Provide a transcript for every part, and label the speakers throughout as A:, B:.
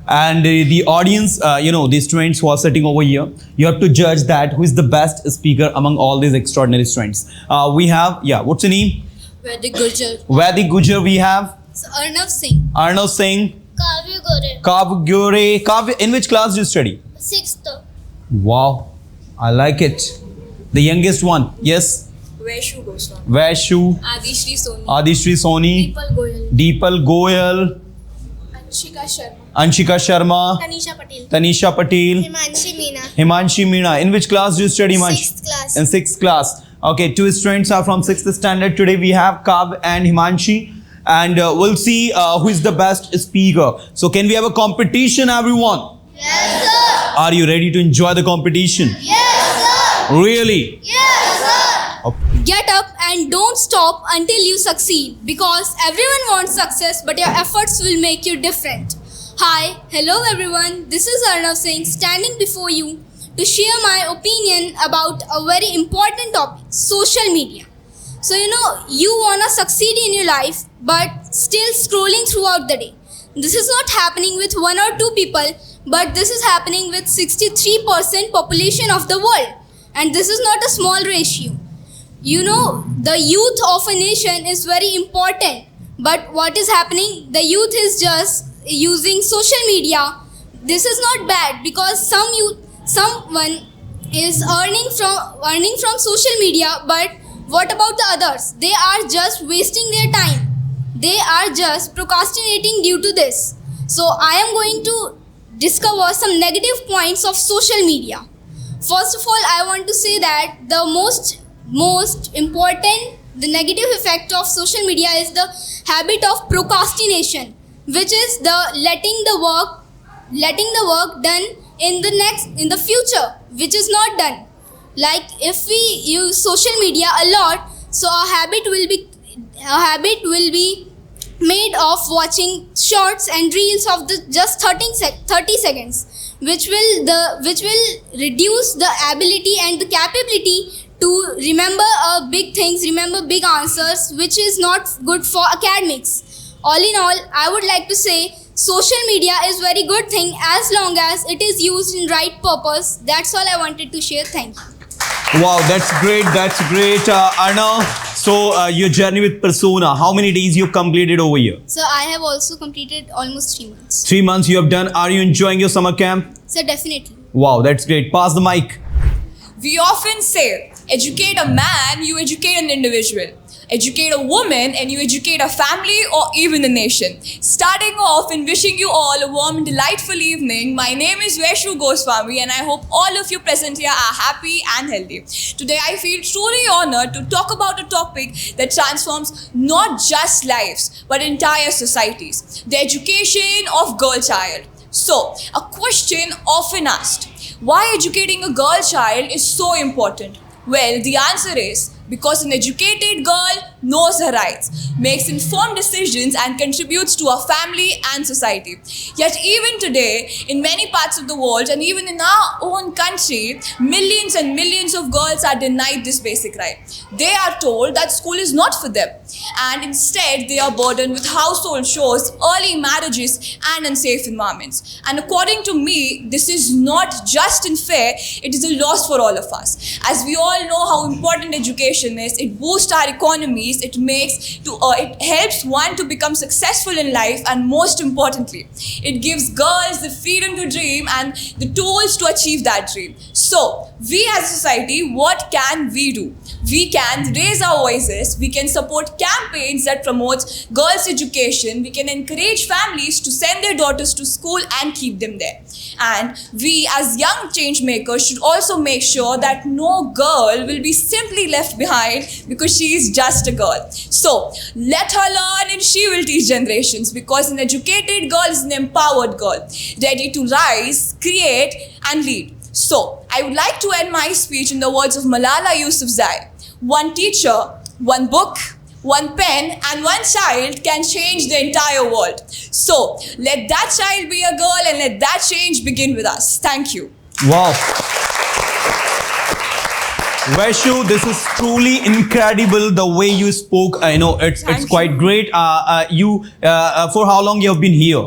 A: And the audience, the students who are sitting over here, you have to judge that who is the best speaker among all these extraordinary students. We have, what's your name?
B: Vedic Gurjar.
A: Vedic Gujar. We have
B: Arnav Singh.
A: Arnav Singh.
C: Kavya Gore.
A: Kav Gyore. Kav, in which class do you study?
C: 6th.
A: Wow, I like it. The youngest one, yes.
B: Vaishu Goswami.
A: Vaishu.
B: Adishri Soni.
A: Adishri Soni.
B: Deepal Goyal.
A: Deepal Goyal.
B: Anshika Sharma.
A: Anshika Sharma.
C: Tanisha Patel.
A: Tanisha Patel.
C: Himanshi Meena.
A: Himanshi Meena. In which class do you study, Himanshi?
C: 6th class.
A: In 6th class. Okay, two students are from 6th standard. Today we have Kav and Himanshi. And we'll see who is the best speaker. So can we have a competition, everyone?
C: Yes, sir.
A: Are you ready to enjoy the competition?
C: Yes, sir.
A: Really?
C: Yes, sir.
B: Get up and don't stop until you succeed, because everyone wants success, but your efforts will make you different. Hi, hello everyone. This is Arnav Singh standing before you to share my opinion about a very important topic, social media. So you wanna succeed in your life, but still scrolling throughout the day. This is not happening with 1 or 2 people, but this is happening with 63% population of the world. And this is not a small ratio. The youth of a nation is very important. But what is happening? The youth is just using social media. This is not bad, because someone is earning from social media, but what about the others? They are just wasting their time. They are just procrastinating due to this. So I am going to discover some negative points of social media. First of all, I want to say that the most important, the negative effect of social media is the habit of procrastination, which is the letting the work done in the future, which is not done. Like if we use social media a lot, so a habit will be made of watching shorts and reels of just 30 seconds, which will reduce the ability and the capability to remember big things, remember big answers, which is not good for academics. All in all, I would like to say social media is very good thing as long as it is used in right purpose. That's all I wanted to share. Thank you.
A: Wow, that's great. Arnav, so your journey with Persona, how many days you completed over here?
B: So I have also completed almost 3 months.
A: 3 months you have done. Are you enjoying your summer camp?
B: So definitely.
A: Wow, that's great. Pass the mic.
D: We often say, educate a man, you educate an individual. Educate a woman and you educate a family or even a nation. Starting off and wishing you all a warm and delightful evening. My name is Vaishu Goswami and I hope all of you present here are happy and healthy. Today I feel truly honored to talk about a topic that transforms not just lives but entire societies. The education of girl child. So, a question often asked, why educating a girl child is so important? Well, the answer is because an educated girl knows her rights, makes informed decisions and contributes to her family and society. Yet even today, in many parts of the world and even in our own country, millions and millions of girls are denied this basic right. They are told that school is not for them, and instead they are burdened with household chores, early marriages and unsafe environments. And according to me, this is not just unfair, it is a loss for all of us. As we all know how important education is, it boosts our economies, it helps one to become successful in life, and most importantly, it gives girls the freedom to dream and the tools to achieve that dream. So, we as a society, what can we do? We can raise our voices, we can support campaigns that promote girls' education, we can encourage families to send their daughters to school and keep them there. And we as young change makers should also make sure that no girl will be simply left behind because she is just a girl. So, let her learn and she will teach generations, because an educated girl is an empowered girl, ready to rise, create and lead. So, I would like to end my speech in the words of Malala Yousafzai. One teacher, one book, one pen and one child can change the entire world. So, let that child be a girl and let that change begin with us. Thank you.
A: Wow. Vaishu, this is truly incredible the way you spoke. I know it's quite great. For how long you have been here?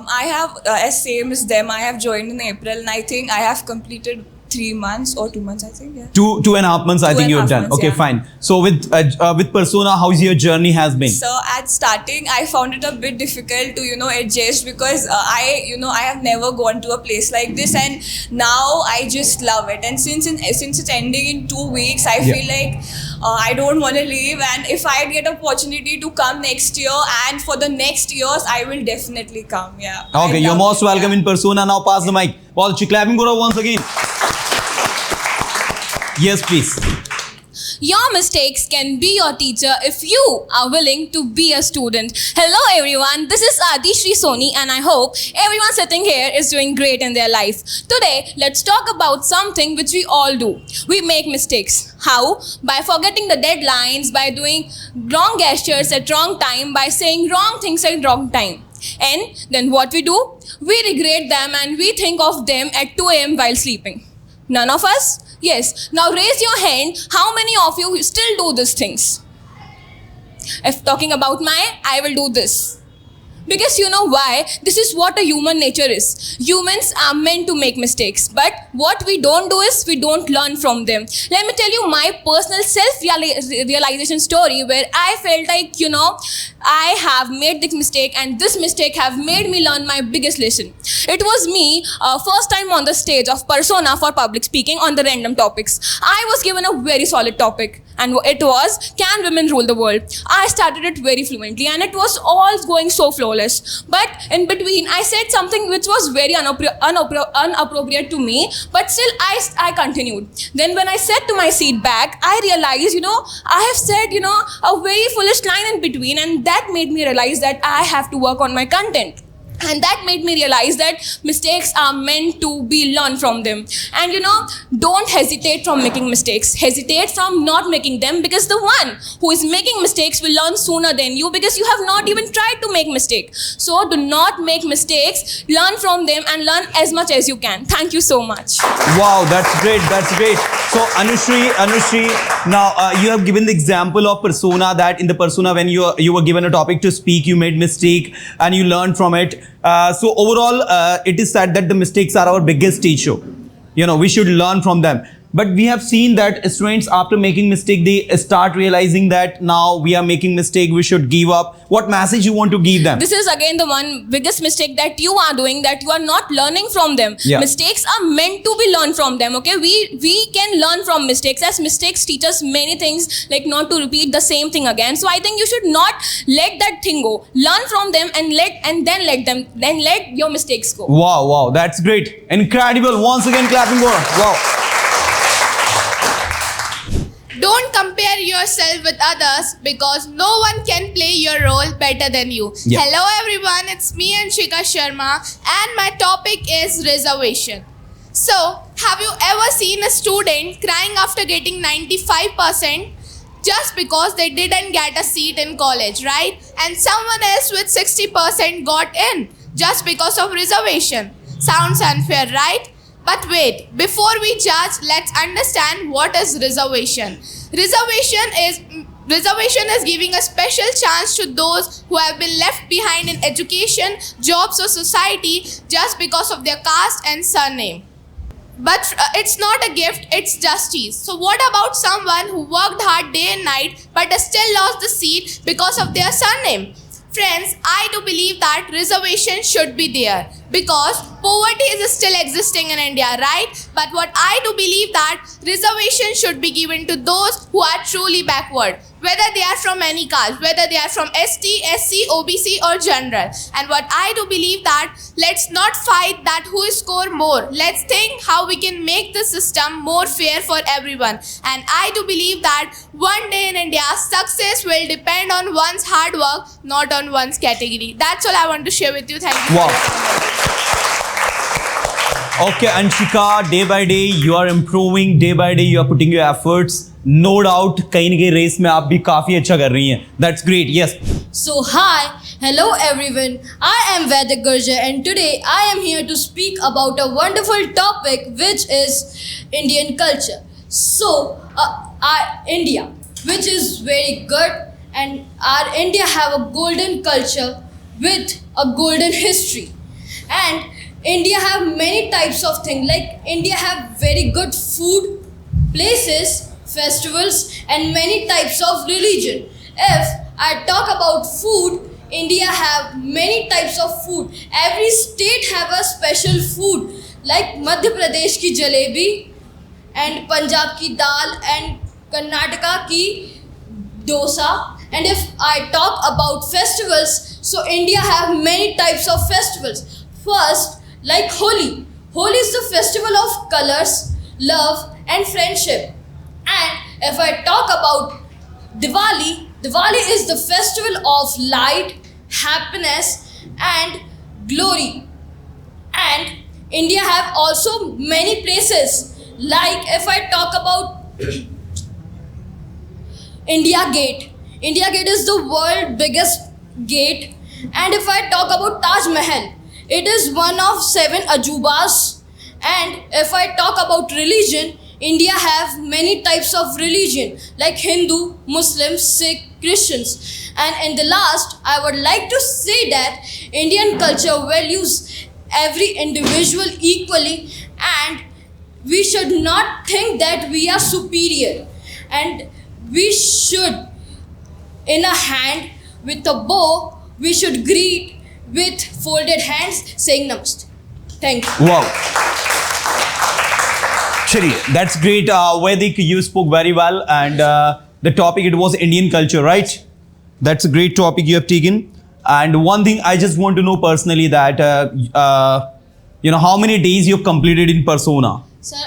D: I have, as same as them, I have joined in April, and I think I have completed 3 months or 2 months, I think, yeah.
A: 2.5 months, I
D: Two
A: think
D: and
A: you
D: a
A: have
D: half
A: done.
D: months,
A: Okay,
D: yeah.
A: fine. So with Persona, how's your journey has been?
D: So at starting, I found it a bit difficult to adjust because I have never gone to a place like this, and now I just love it. And since it's ending in 2 weeks, I
A: Yeah.
D: feel like I don't want to leave. And if I get opportunity to come next year and for the next years, I will definitely come. Yeah.
A: Okay,
D: I
A: you're
D: love
A: most
D: it,
A: welcome
D: yeah.
A: in Persona. Now pass the mic. Well, clapping Guru once again. Yes, please.
B: Your mistakes can be your teacher if you are willing to be a student. Hello everyone, this is Adishri Soni and I hope everyone sitting here is doing great in their life. Today, let's talk about something which we all do. We make mistakes. How? By forgetting the deadlines, by doing wrong gestures at wrong time, by saying wrong things at wrong time. And then what we do? We regret them and we think of them at 2 a.m. while sleeping. None of us? Yes. Now raise your hand. How many of you still do these things? If talking about I will do this. Because you know why? This is what a human nature is. Humans are meant to make mistakes. But what we don't do is we don't learn from them. Let me tell you my personal self-realization story where I felt like, I have made this mistake and this mistake have made me learn my biggest lesson. It was me, first time on the stage of Persona for public speaking on the random topics. I was given a very solid topic and it was, can women rule the world? I started it very fluently and it was all going so flawless. But in between, I said something which was very unappropriate to me, but still I continued. Then when I sat to my seat back, I realized, I have said, a very foolish line in between, and that made me realize that I have to work on my content. And that made me realize that mistakes are meant to be learned from them. And don't hesitate from making mistakes. Hesitate from not making them, because the one who is making mistakes will learn sooner than you, because you have not even tried to make mistake. So do not make mistakes, learn from them and learn as much as you can. Thank you so much.
A: Wow, that's great. That's great. So Anushri, now you have given the example of Persona, that in the Persona when you were given a topic to speak, you made mistake and you learned from it. So overall, it is said that the mistakes are our biggest teacher. We should learn from them. But we have seen that students, after making mistake, they start realizing that now we are making mistake, we should give up. What message you want to give them?
B: This is again the one biggest mistake that you are doing, that you are not learning from them.
A: Yeah.
B: Mistakes are meant to be learned from them. Okay, we can learn from mistakes, as mistakes teach us many things, like not to repeat the same thing again. So I think you should not let that thing go. Learn from them and then let your mistakes go.
A: Wow, that's great. Incredible. Once again, clapping for her. Wow.
C: Don't compare yourself with others because no one can play your role better than you.
A: Yeah.
C: Hello everyone, it's me Anshika Sharma and my topic is reservation. So, have you ever seen a student crying after getting 95% just because they didn't get a seat in college, right? And someone else with 60% got in just because of reservation. Sounds unfair, right? But wait, before we judge, let's understand what is reservation. Reservation is giving a special chance to those who have been left behind in education, jobs or society just because of their caste and surname. But it's not a gift, it's justice. So what about someone who worked hard day and night but still lost the seat because of their surname? Friends, I do believe that reservation should be there because poverty is still existing in India, right? But what I do believe that reservation should be given to those who are truly backward, whether they are from any caste, whether they are from ST, SC, OBC or general. And what I do believe that let's not fight that who score more. Let's think how we can make the system more fair for everyone. And I do believe that one day in India, success will depend on one's hard work, not on one's category. That's all I want to share with you. Thank you.
A: Wow. Okay, Anshika, day by day you are improving, day by day you are putting your efforts. No doubt, कहीं न कहीं race में आप भी काफी अच्छा कर रही हैं. That's great. Yes.
B: So hi, hello everyone. I am Vaidik Gurjar and today I am here to speak about a wonderful topic which is Indian culture. So our India, which is very good, and our India have a golden culture with a golden history. And India have many types of things. Like India have very good food, places, festivals, and many types of religion. If I talk about food, India have many types of food. Every state have a special food. Like Madhya Pradesh ki jalebi, and Punjab ki dal, and Karnataka ki dosa. And if I talk about festivals, so India have many types of festivals. First, like Holi. Holi is the festival of colors, love, and friendship. And if I talk about Diwali, Diwali is the festival of light, happiness, and glory. And India have also many places. Like if I talk about India Gate. India Gate is the world's biggest gate. And if I talk about Taj Mahal, it is one of 7 ajubas. And if I talk about religion, India have many types of religion like Hindu, Muslim, Sikh, Christians. And in the last, I would like to say that Indian culture values every individual equally, and we should not think that we are superior. And we should, in a hand with a bow, we should greet with folded hands saying namaste. Thank you.
A: Wow. Chaliye, that's great. Vaidik, you spoke very well, and the topic, it was Indian culture, right? That's a great topic you have taken. And one thing I just want to know personally that, how many days you've completed in Persona?
B: Sir,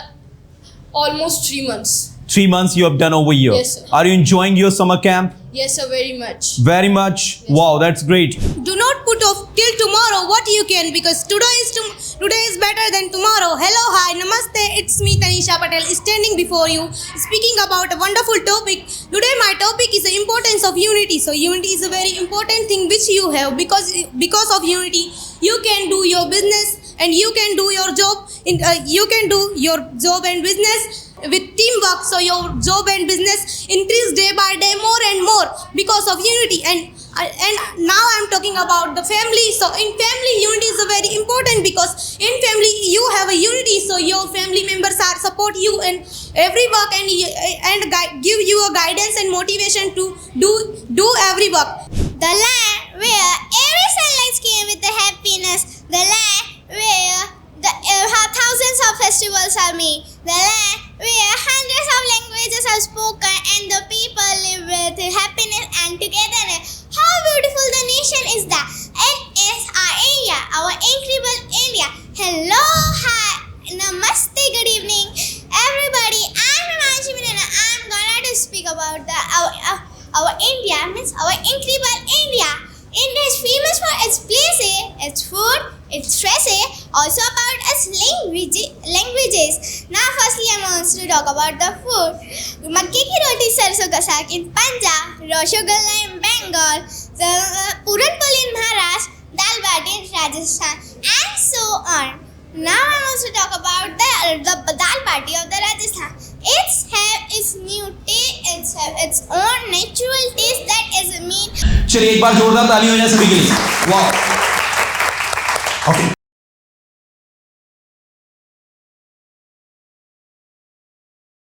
B: almost 3 months.
A: 3 months you have done over here.
B: Yes, sir.
A: Are you enjoying your summer camp?
B: Yes, sir, very much.
A: Very much. Wow, that's great.
E: Do not put off till tomorrow what you can, because today is better than tomorrow. Hello, hi, namaste. It's me, Tanisha Patel, standing before you, speaking about a wonderful topic. Today my topic is the importance of unity. So unity is a very important thing which you have, because of unity you can do your business and you can do your job. You can do your job and business with teamwork, so your job and business increase day by day more and more because of unity. And now I'm talking about the family. So in family, unity is a very important, because in family you have a unity, so your family members are support you in every work and give you a guidance and motivation to do every work.
F: The land where every sunlight came with the happiness. The land where thousands of festivals are made. The land where hundreds of languages are spoken and the people live with happiness and togetherness. How beautiful the nation is that. It is our India, our incredible India. Hello, hi, namaste, good evening, everybody. I'm Himanshi and I'm gonna to speak about our India, means our incredible India. India is famous for its places, its food, its dresses, also about its languages. Now firstly I want to talk about the food. Makke ki roti sarson ka saag in Punjab, Rasgulla in Bengal, Puran Poli in Maharashtra, Dal Bati in Rajasthan, and so on. Now I want to talk about the Dal Bati of the Rajasthan. It's have its new taste, it's have its own natural taste that is mean.
A: चलिए एक बार जोरदार ताली हो जाए सभी के लिए. Wow. Okay.